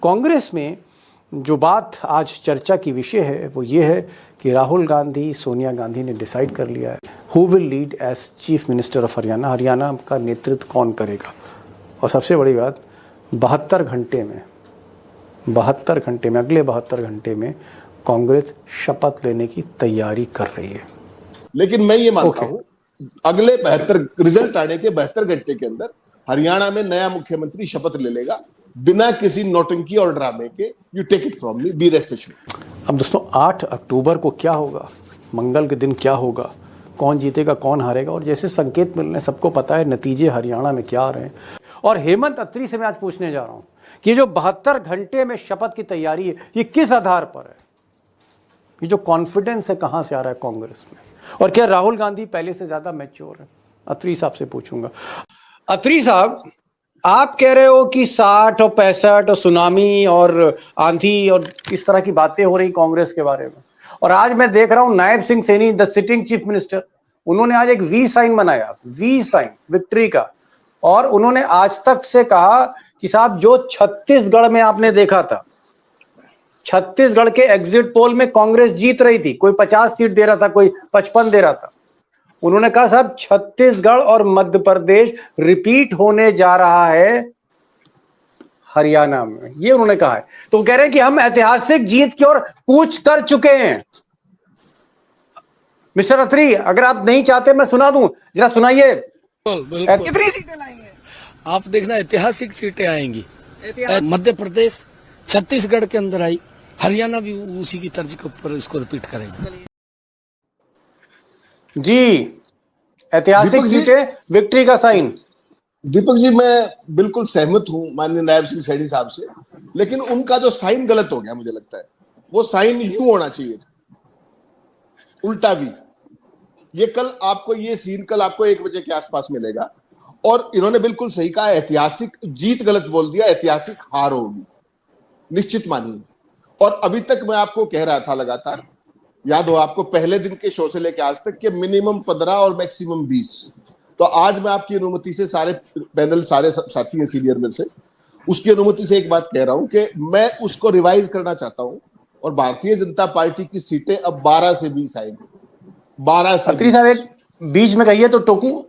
कांग्रेस में जो बात आज चर्चा की विषय है वो ये है कि राहुल गांधी, सोनिया गांधी ने डिसाइड कर लिया है who will lead as chief minister of Haryana. Haryana का नेतृत्व कौन करेगा। और सबसे बड़ी बात 72 घंटे में अगले 72 घंटे में कांग्रेस शपथ लेने की तैयारी कर रही है। लेकिन मैं ये मानता हूं अगले 72 रिजल्ट आने के 72 घंटे के अंदर हरियाणा में नया मुख्यमंत्री शपथ ले लेगा बिना किसी नौटंकी और ड्रामे के। You take it from me, be rest assured. अब दोस्तों 8 अक्टूबर को क्या होगा, मंगल के दिन क्या होगा, कौन जीतेगा कौन हारेगा, और जैसे संकेत मिल रहे हैं सबको पता है नतीजे हरियाणा में क्या आ रहे हैं। और हेमंत अत्री से मैं आज पूछने जा रहा हूं कि जो 72 घंटे में शपथ की तैयारी है ये किस आधार पर है, ये जो कॉन्फिडेंस है कहां से आ रहा है कांग्रेस में, और क्या राहुल गांधी पहले से ज्यादा मैच्योर है। अत्री साहब से पूछूंगा। अत्री साहब, आप कह रहे हो कि 60 और 65 और सुनामी और आंधी और इस तरह की बातें हो रही कांग्रेस के बारे में, और आज मैं देख रहा हूं Nayab Singh Saini the sitting chief minister, उन्होंने आज एक वी साइन बनाया, वी साइन विक्ट्री का, और उन्होंने आज तक से कहा कि साहब जो छत्तीसगढ़ में आपने देखा था, छत्तीसगढ़ के एग्जिट पोल में कांग्रेस जीत रही थी, कोई 50 सीट दे रहा था, कोई 55 दे रहा था, उन्होंने कहा साहब छत्तीसगढ़ और मध्य प्रदेश रिपीट होने जा रहा है हरियाणा में, ये उन्होंने कहा है। तो कह रहे हैं कि हम ऐतिहासिक जीत की ओर कूच कर चुके हैं। मिस्टर अत्री, अगर आप नहीं चाहते मैं सुना दूं, जरा सुनाइए। कितनी सीटें लाएंगे आप? देखना ऐतिहासिक सीटें आएंगी। मध्य प्रदेश छत्तीसगढ़ के अंदर आई, हरियाणा भी उसी की तर्ज के ऊपर इसको रिपीट करेगी जी। ऐतिहासिक सीटें, विक्ट्री का साइन। दीपक जी, मैं बिल्कुल सहमत हूं माननीय नायब सिंह सैनी साहब से, लेकिन उनका जो साइन गलत हो गया मुझे लगता है। वो साइन यूं होना चाहिए था, उल्टा भी। ये कल आपको ये सीन कल आपको 1 बजे के आसपास मिलेगा। और इन्होंने बिल्कुल सही कहा, ऐतिहासिक जीत गलत बोल दिया, ऐतिहासिक हार होगी, निश्चित मानिए। और अभी तक मैं आपको कह रहा था लगातार, याद हो आपको, पहले दिन के शो से लेकर आज तक के मिनिमम 15 और मैक्सिमम 20। तो आज मैं आपकी अनुमति से, सारे पैनल सारे साथी हैं सीनियर में से, उसकी अनुमति से एक बात कह रहा हूं कि मैं उसको रिवाइज करना चाहता हूं, और भारतीय जनता पार्टी की सीटें अब 12 से 20 आएंगी। 12 से 20। साहब एक बीच में कहिए तो टोकूं,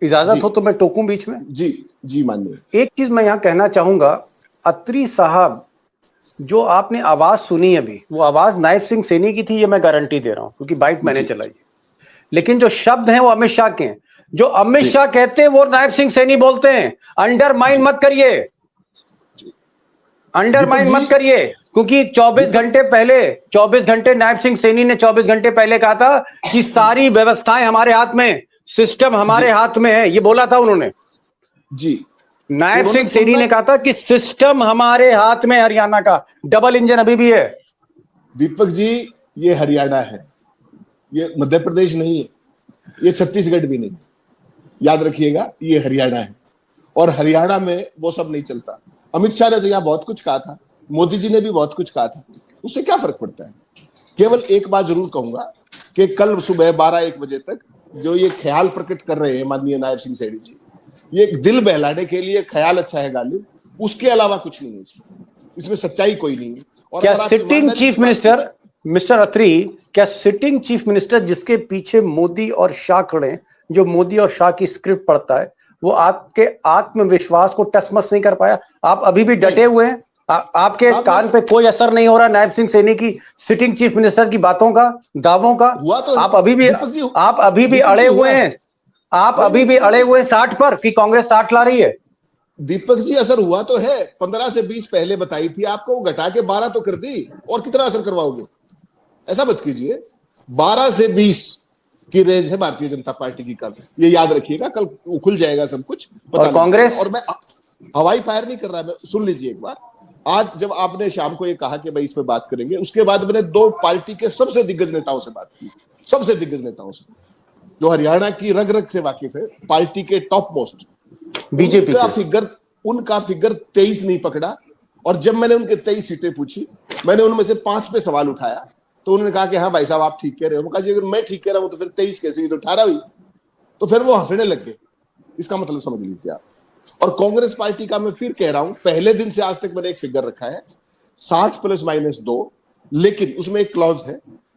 इजाजत हो तो मैं टोकूं बीच में? जी माननीय। एक चीज मैं यहां कहना चाहूंगा, अत्री साहब, जो आपने आवाज सुनी अभी, वो आवाज नायब सिंह सैनी की थी, ये मैं गारंटी दे रहा हूं क्योंकि बाइट मैंने चलाई। लेकिन जो शब्द हैं वो अमित शाह के हैं, जो अमित शाह कहते हैं वो नायब सिंह सैनी बोलते हैं। अंडरमाइन मत करिए, अंडरमाइन मत करिए, क्योंकि 24 घंटे नायब सिंह सैनी ने 24 घंटे पहले कहा था कि सारी व्यवस्थाएं हमारे हाथ में, सिस्टम हमारे हाथ में है, ये बोला था उन्होंने जी। नायब सिंह सैनी ने कहा था कि सिस्टम हमारे हाथ में, हरियाणा का डबल इंजन अभी भी है। दीपक जी, ये हरियाणा है, ये मध्य प्रदेश नहीं है, ये छत्तीसगढ़ भी नहीं, याद रखिएगा, ये हरियाणा है। और हरियाणा में वो सब नहीं चलता। अमित शाह ने तो यहाँ बहुत कुछ कहा था, मोदी जी ने भी बहुत कुछ कहा था, उससे क्या फर्क पड़ता है। केवल एक बात जरूर कहूंगा कि कल सुबह 12-1 बजे तक जो ये ख्याल प्रकट कर रहे हैं माननीय नायब सिंह सैनी जी, ये दिल बहलाने के लिए ख्याल अच्छा है गालिब, उसके अलावा कुछ नहीं है इसमें सच्चाई कोई नहीं है। और क्या सिटिंग चीफ मिनिस्टर, मिस्टर अत्री, क्या सिटिंग चीफ मिनिस्टर जिसके पीछे मोदी और शाह खड़े, जो मोदी और शाह की स्क्रिप्ट पढ़ता है, वो आपके आत्मविश्वास को टसमस नहीं कर पाया? आप अभी भी डटे हुए हैं, आपके कान पे कोई असर नहीं हो रहा नायब सिंह सैनी की सिटिंग चीफ मिनिस्टर की बातों का, दावों का? आप अभी भी अड़े हुए हैं, आप अभी भी अड़े हुए 60 पर कि कांग्रेस 60 ला रही है। दीपक जी, असर हुआ तो है, 15 से 20 पहले बताई थी आपको, वो घटा के 12 तो कर दी, और कितना असर करवाओगे? ऐसा मत कीजिए। 12 से 20 की रेंज है भारतीय जनता पार्टी की कल, ये याद रखिएगा, कल खुल जाएगा सब कुछ। और कांग्रेस, और मैं हवाई फायर नहीं कर रहा, मैं सुन लीजिए एक बार। आज जब आपने शाम को ये कहा कि भाई इस पे बात करेंगे, उसके बाद मैंने 2 पार्टी के सबसे दिग्गज नेताओं से बात की, सबसे दिग्गज नेताओं से, जो हरियाणा की रग रग से वाकिफ है, पार्टी के टॉप मोस्ट। बीजेपी उनका फिगर 23 नहीं पकड़ा। और जब मैंने उनके 23 सीटें पूछी, मैंने उनमें से 5 पे सवाल उठाया, तो उन्होंने कहा कि हाँ भाई साहब आप ठीक कह रहे हो। कहा जी अगर मैं ठीक कह रहा हूं तो फिर 23 कैसे हुई, तो 18 हुई। तो फिर वो हंसने लग गए। इसका मतलब समझ लीजिए आप। और कांग्रेस पार्टी का मैं फिर कह रहा हूं, पहले दिन से आज तक मैंने एक फिगर रखा है 60 ± 2, लेकिन उसमें एक क्लॉज है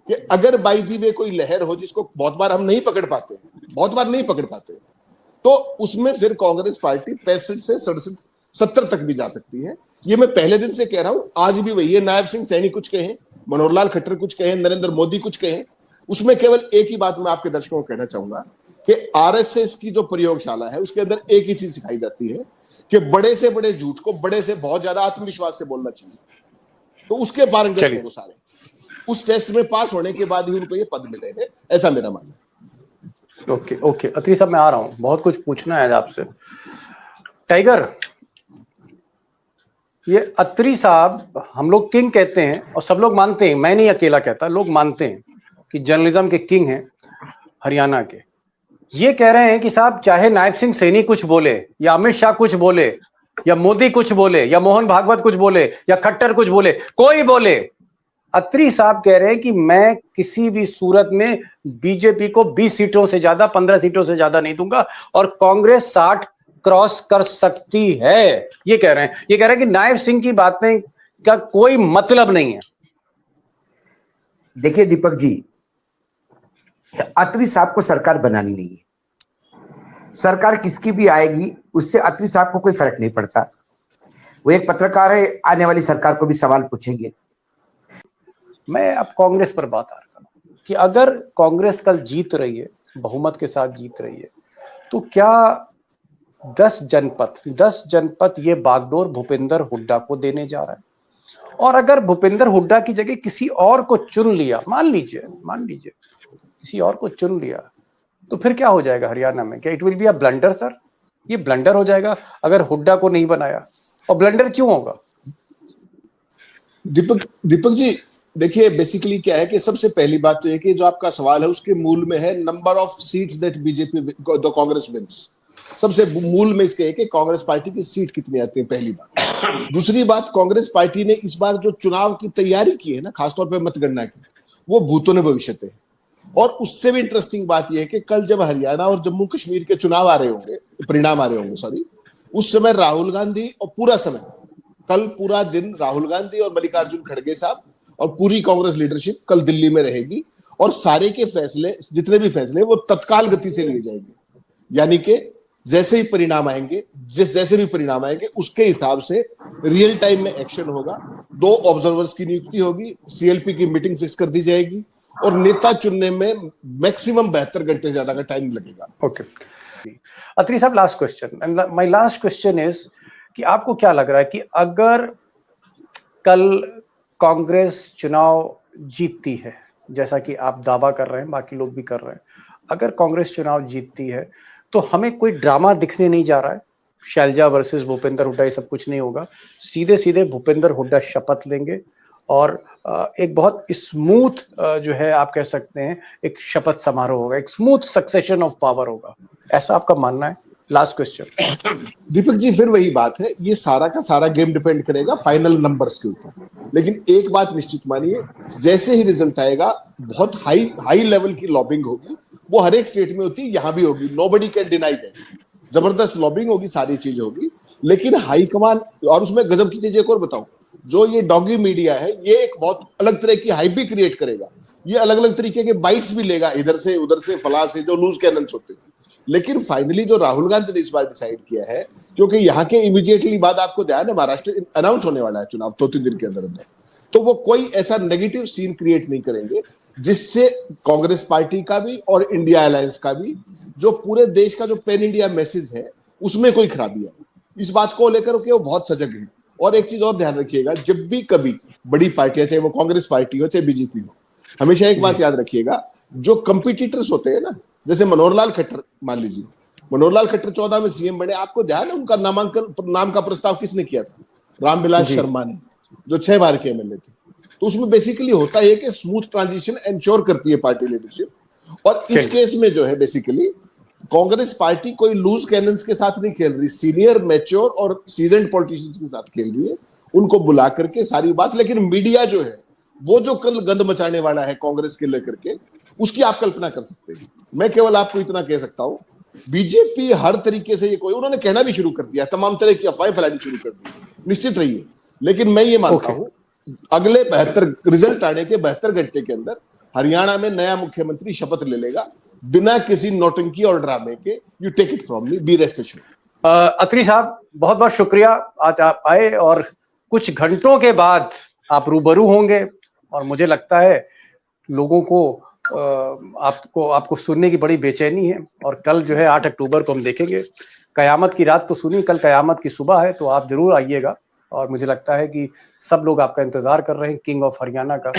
कि अगर बाई दी वे कोई लहर हो जिसको बहुत बार हम नहीं पकड़ पाते, तो उसमें फिर कांग्रेस पार्टी 65 से 67 70 तक भी जा सकती है। ये मैं पहले दिन से कह रहा हूं, आज भी वही है। नायब सिंह सैनी कुछ कहें, मनोहर लाल खट्टर कुछ कहें, नरेंद्र मोदी कुछ कहें, उसमें केवल एक ही बात मैं आपके दर्शकों को कहना चाहूंगा कि आरएसएस की जो प्रयोगशाला है उसके अंदर एक ही चीज सिखाई जाती है कि बड़े से बड़े झूठ को बड़े से बहुत ज्यादा आत्मविश्वास से बोलना चाहिए। तो उसके पारंगत हैं वो सारे, उस टेस्ट में पास होने के बाद ही उनको ये पद मिले हैं, ऐसा मेरा मानना है। ओके अत्री साहब, मैं आ रहा हूं, बहुत कुछ पूछना है आपसे। टाइगर, ये अत्री साहब हम लोग किंग कहते हैं और सब लोग मानते हैं, मैं नहीं अकेला कहता, लोग मानते हैं कि जर्नलिज्म के किंग हैं हरियाणा के। ये कह रहे हैं कि साहब चाहे नायब सिंह सैनी कुछ बोले या अमित शाह कुछ बोले या मोदी कुछ बोले या मोहन भागवत कुछ बोले या खट्टर कुछ बोले, कोई बोले, अत्री साहब कह रहे हैं कि मैं किसी भी सूरत में बीजेपी को 20 सीटों से ज्यादा, 15 सीटों से ज्यादा नहीं दूंगा और कांग्रेस 60 क्रॉस कर सकती है। ये कह रहे हैं, कि नायब सिंह की बातें का कोई मतलब नहीं है। देखिए दीपक जी, अत्री साहब को सरकार बनानी नहीं है। सरकार किसकी भी आएगी उससे अत्री साहब को कोई फर्क नहीं पड़ता। वो एक पत्रकार है, आने वाली सरकार को भी सवाल पूछेंगे। मैं अब कांग्रेस पर बात आ रहा हूं कि अगर कांग्रेस कल जीत रही है, बहुमत के साथ जीत रही है, तो क्या 10 जनपद ये बागडोर भूपेंद्र हुड्डा को देने जा रहा है? और अगर भूपेंद्र हुड्डा की जगह किसी और को चुन लिया, मान लीजिए किसी और को चुन लिया, तो फिर क्या हो जाएगा हरियाणा में? क्या it will be a blunder sir? ये ब्लंडर हो जाएगा अगर हुड्डा को नहीं बनाया। और ब्लंडर क्यों होगा? दीपक जी, देखिए बेसिकली क्या है कि सबसे पहली बात तो है कि जो आपका सवाल है उसके मूल में है number of seats that BJP the Congress wins. सबसे मूल में इसके है कि कांग्रेस पार्टी की सीट कितनी आती है, पहली बात। दूसरी बात, कांग्रेस पार्टी ने इस बार जो चुनाव की तैयारी की है ना, खासतौर पर मतगणना की, वो भूतों ने भविष्य है। और उससे भी इंटरेस्टिंग बात यह है कि कल जब हरियाणा और जम्मू कश्मीर के चुनाव आ रहे होंगे, परिणाम आ रहे होंगे सॉरी, उस समय राहुल गांधी और पूरा समय, कल पूरा दिन राहुल गांधी और मल्लिकार्जुन खड़गे साहब और पूरी कांग्रेस लीडरशिप कल दिल्ली में रहेगी और सारे के फैसले, जितने भी फैसले, वो तत्काल गति से लिए जाएंगे। यानी कि जैसे भी परिणाम आएंगे उसके हिसाब से रियल टाइम में एक्शन होगा। 2 ऑब्जर्वर्स की नियुक्ति होगी, सीएलपी की मीटिंग फिक्स कर दी जाएगी और नेता चुनने में मैक्सिमम 72 घंटे से ज्यादा का टाइम लगेगा। ओके अत्री साहब, last question, and my last question is कि आपको क्या लग रहा है कि अगर कल कांग्रेस चुनाव जीतती है, जैसा कि आप दावा कर रहे हैं, बाकी लोग भी कर रहे हैं, अगर कांग्रेस चुनाव जीतती है तो हमें कोई ड्रामा दिखने नहीं जा रहा है, शैलजा वर्सेस भूपेंद्र हुड्डा, ये सब कुछ नहीं होगा। सीधे भूपेंद्र हुड्डा शपथ लेंगे और एक बहुत स्मूथ जो है आप कह सकते हैं एक शपथ समारोह होगा, एक स्मूथ सक्सेशन ऑफ पावर होगा, ऐसा आपका मानना है? लास्ट क्वेश्चन दीपक जी, फिर वही बात है, ये सारा का सारा गेम डिपेंड करेगा फाइनल नंबर्स के ऊपर। लेकिन एक बात निश्चित मानिए, जैसे ही रिजल्ट आएगा बहुत हाई लेवल की लॉबिंग होगी। वो हर एक स्टेट में होती है, यहां भी होगी, नोबडी कैन डिनाई दैट। जबरदस्त लॉबिंग होगी, सारी चीजें होगी, लेकिन हाईकमान, और उसमें गजब की चीज एक और बताऊं, जो ये डॉगी मीडिया है ये एक बहुत अलग तरह की हाइप भी क्रिएट करेगा। ये अलग अलग तरीके के बाइट्स भी लेगा, इधर से उधर से फला से, जो लूज कैनन्स होते हैं। लेकिन फाइनली जो राहुल गांधी ने इस बार डिसाइड किया है, क्योंकि यहाँ के इमीडिएटली बाद आपको ध्यान है महाराष्ट्र अनाउंस होने वाला है चुनाव 2-3 दिन के अंदर अंदर, तो वो कोई ऐसा नेगेटिव सीन क्रिएट नहीं करेंगे जिससे कांग्रेस पार्टी का भी और इंडिया अलायंस का भी, जो पूरे देश का जो पैन इंडिया मैसेज है, उसमें कोई खराबी है। इस बात को लेकर के वो बहुत सजग है। और एक चीज और ध्यान रखिएगा, जब भी कभी बड़ी पार्टियां, चाहे वो कांग्रेस पार्टी हो चाहे बीजेपी हो, हमेशा एक बात याद रखिएगा, जो कंपिटिटर्स होते हैं ना, जैसे मनोहर लाल खट्टर, मान लीजिए मनोहर लाल खट्टर 14 में सीएम बने, आपको ध्यान है उनका नाम का प्रस्ताव किसने किया था? रामविलास शर्मा ने, जो 6 बार के एमएलए थे। तो उसमें बेसिकली होता है कि स्मूथ ट्रांजिशन एंश्योर करती है पार्टी लीडरशिप। और इस केस में जो है बेसिकली कांग्रेस पार्टी कोई लूज कैनन्स के साथ नहीं खेल रही, सीनियर, मैच्योर और सीजन्ड पॉलिटिशियंस के साथ खेल रही है, उनको बुला करके सारी बात। लेकिन मीडिया जो है वो जो कल गंद मचाने वाला है कांग्रेस के लेकर के, उसकी आप कल्पना कर सकते हैं। मैं केवल आपको इतना कह सकता हूं, बीजेपी हर तरीके से ये कोई, उन्होंने कहना भी शुरू कर दिया, तमाम तरह की अफवाहें फैलानी शुरू कर दी, निश्चित रहिए। लेकिन मैं ये मानता हूं अगले 72 रिजल्ट आने के 72 घंटे के अंदर हरियाणा में नया मुख्यमंत्री शपथ ले लेगा, बिना किसी नौटंकी और ड्रामे के। You take it from me, be rest assured. Atri साहब बहुत बहुत शुक्रिया, आज आप आए और कुछ घंटों के बाद आप रूबरू होंगे और मुझे लगता है लोगों को आपको सुनने की बड़ी बेचैनी है। और कल जो है 8 अक्टूबर को हम देखेंगे। कयामत की रात तो सुनी, कल कयामत की सुबह है, तो आप जरूर आइएगा और मुझे लगता है कि सब लोग आपका इंतजार कर रहे हैं किंग ऑफ हरियाणा का।